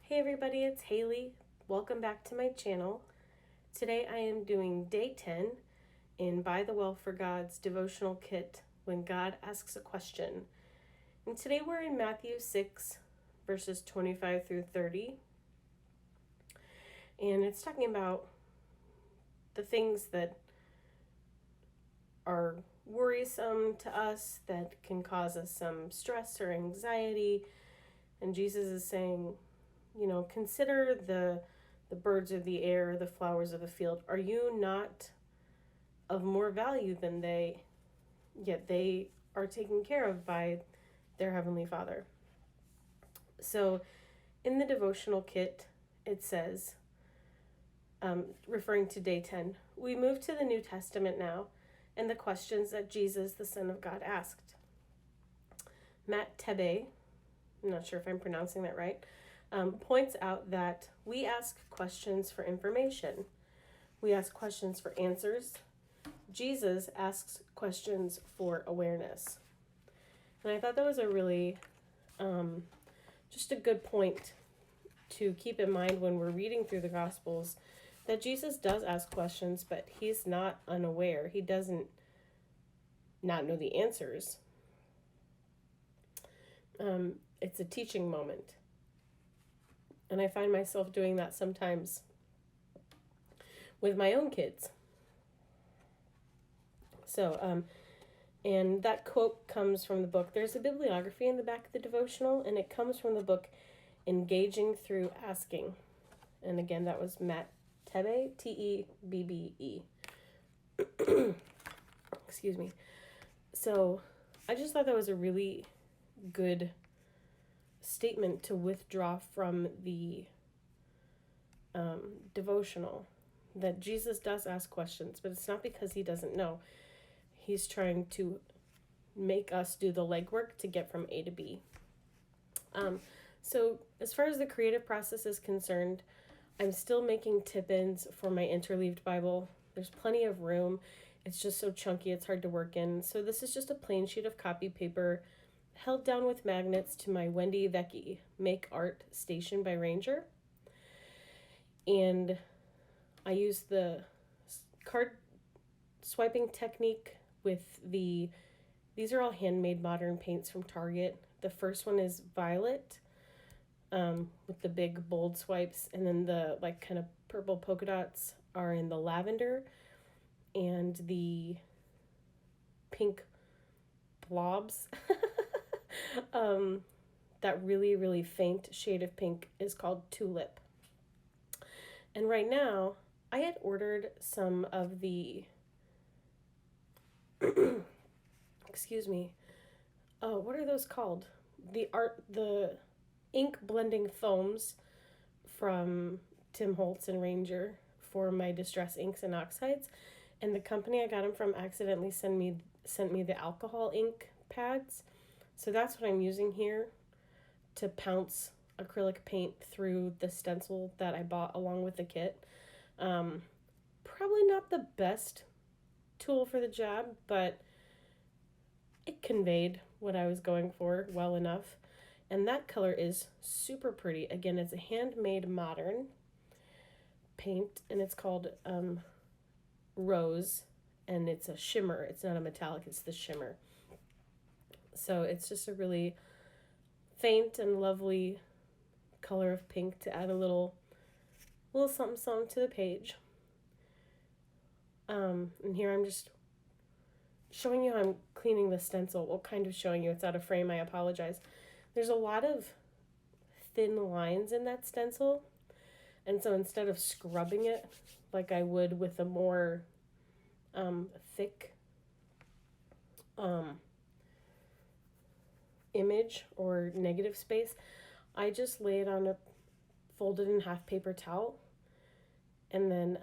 Hey everybody, it's Haley. Welcome back to my channel. Today I am doing day 10 in By the Well for God's Devotional Kit When God Asks a Question. And today we're in Matthew 6, verses 25 through 30. And it's talking about the things that are worrisome to us, that can cause us some stress or anxiety. And Jesus is saying, consider the birds of the air, the flowers of the field. Are you not of more value than they? Yet they are taken care of by their Heavenly Father. So in the devotional kit, it says, referring to day 10, we move to the New Testament now and the questions that Jesus, the Son of God, asked. Matt Tebe, I'm not sure if I'm pronouncing that right, points out that we ask questions for information. We ask questions for answers. Jesus asks questions for awareness. And I thought that was a really, just a good point to keep in mind when we're reading through the Gospels, that Jesus does ask questions, but he's not unaware. He doesn't not know the answers. It's a teaching moment. And I find myself doing that sometimes with my own kids. So, and that quote comes from the book. There's a bibliography in the back of the devotional, and it comes from the book Engaging Through Asking. And again, that was Matt Tebbe, Tebbe. Excuse me. So I just thought that was a really good statement to withdraw from the devotional, that Jesus does ask questions, but it's not because he doesn't know. He's trying to make us do the legwork to get from A to B. So as far as the creative process is concerned, I'm still making tip-ins for my interleaved Bible. There's plenty of room. It's just so chunky, it's hard to work in. So this is just a plain sheet of copy paper held down with magnets to my Wendy Vecchi Make Art Station by Ranger. And I use the card swiping technique with these are all handmade modern paints from Target. The first one is violet, with the big bold swipes, and then the kind of purple polka dots are in the lavender, and the pink blobs that really, really faint shade of pink is called tulip. And right now, I had ordered some of the, excuse me, what are those called? The ink blending foams from Tim Holtz and Ranger for my distress inks and oxides. And the company I got them from accidentally sent me the alcohol ink pads. So that's what I'm using here to pounce acrylic paint through the stencil that I bought along with the kit. Probably not the best tool for the job, but it conveyed what I was going for well enough. And that color is super pretty. Again, it's a handmade modern paint, and it's called Rose, and it's a shimmer. It's not a metallic, it's the shimmer. So it's just a really faint and lovely color of pink to add a little something to the page. And here I'm just showing you how I'm cleaning the stencil. Well, kind of showing you. It's out of frame. I apologize. There's a lot of thin lines in that stencil. And so instead of scrubbing it like I would with a more thick image or negative space, I just lay it on a folded in half paper towel, and then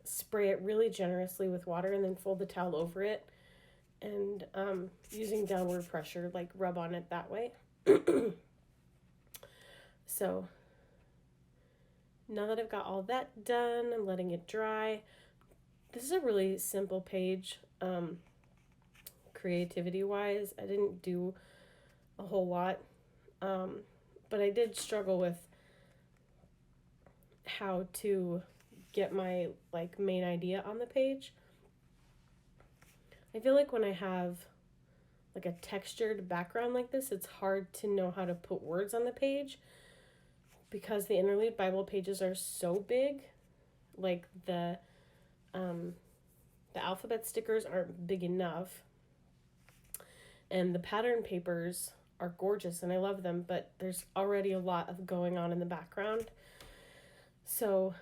spray it really generously with water, and then fold the towel over it, and using downward pressure, rub on it that way. So now that I've got all that done, I'm letting it dry. This is a really simple page, creativity wise. I didn't do a whole lot, but I did struggle with how to get my like main idea on the page. I feel like when I have like a textured background like this, it's hard to know how to put words on the page because the interlude Bible pages are so big. Like the alphabet stickers aren't big enough, and the pattern papers are gorgeous and I love them, but there's already a lot of going on in the background. So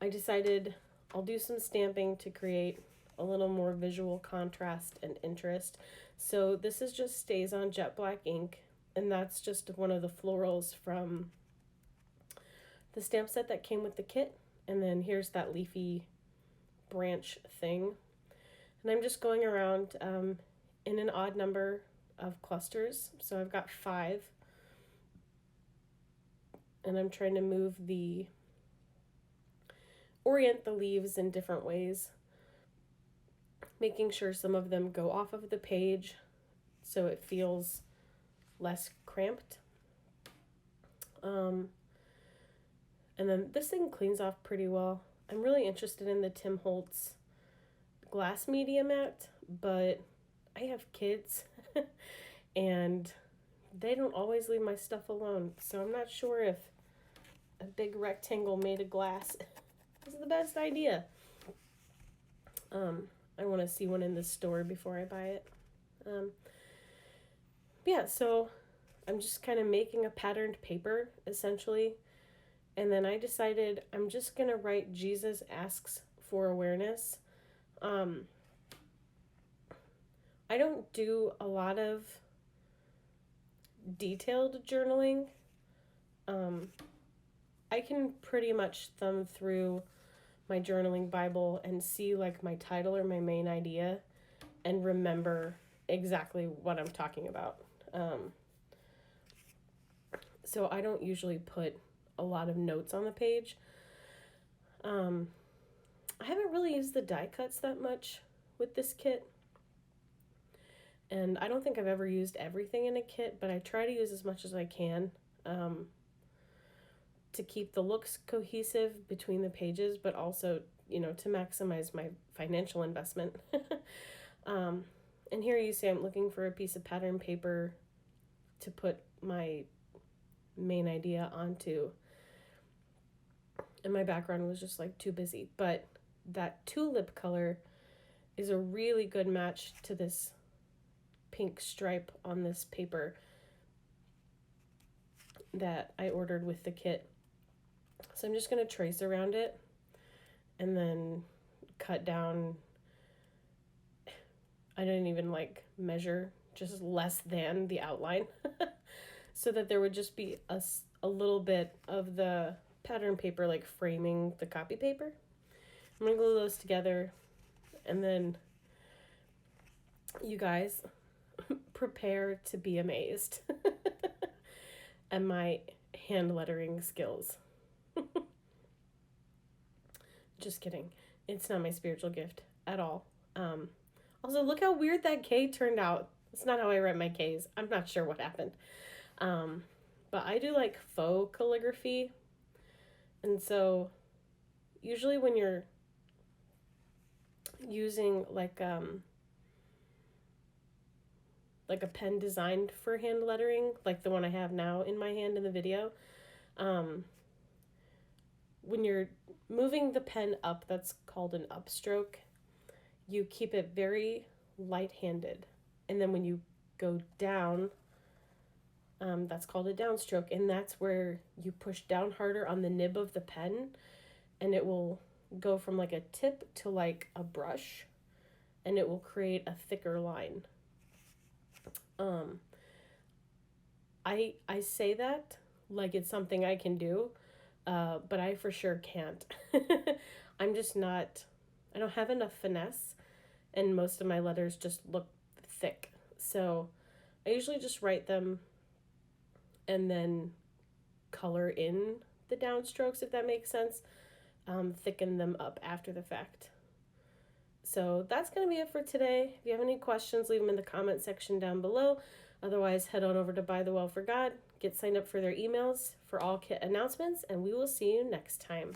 I decided I'll do some stamping to create a little more visual contrast and interest. So this is just StazOn jet black ink, and that's just one of the florals from the stamp set that came with the kit. And then here's that leafy branch thing. And I'm just going around in an odd number of clusters. So I've got 5. And I'm trying to orient the leaves in different ways, making sure some of them go off of the page so it feels less cramped. And then this thing cleans off pretty well. I'm really interested in the Tim Holtz glass media mat, but I have kids and they don't always leave my stuff alone. So I'm not sure if a big rectangle made of glass is the best idea. I want to see one in the store before I buy it. Yeah, so I'm just kind of making a patterned paper, essentially. And then I decided I'm just going to write Jesus Asks for Awareness. I don't do a lot of detailed journaling. I can pretty much thumb through my journaling Bible and see like my title or my main idea and remember exactly what I'm talking about. So I don't usually put a lot of notes on the page. I haven't really used the die cuts that much with this kit. And I don't think I've ever used everything in a kit, but I try to use as much as I can to keep the looks cohesive between the pages, but also, to maximize my financial investment. And here you see I'm looking for a piece of pattern paper to put my main idea onto. And my background was just like too busy. But that tulip color is a really good match to this pink stripe on this paper that I ordered with the kit. So I'm just going to trace around it and then cut down. I didn't even measure, just less than the outline so that there would just be a little bit of the pattern paper framing the copy paper. I'm going to glue those together, and then you guys prepare to be amazed at my hand lettering skills. Just kidding. It's not my spiritual gift at all. Also, look how weird that K turned out. It's not how I write my Ks. I'm not sure what happened. But I do faux calligraphy. And so usually when you're using a pen designed for hand lettering, like the one I have now in my hand in the video, when you're moving the pen up, that's called an upstroke. You keep it very light-handed. And then when you go down, that's called a downstroke. And that's where you push down harder on the nib of the pen, and it will go from a tip to a brush, and it will create a thicker line. I say that like it's something I can do, but I for sure can't. I'm just not, I don't have enough finesse, and most of my letters just look thick. So I usually just write them and then color in the downstrokes, if that makes sense. Thicken them up after the fact. So that's going to be it for today. If you have any questions, leave them in the comment section down below. Otherwise, head on over to By the Well for God. Get signed up for their emails for all kit announcements, and we will see you next time.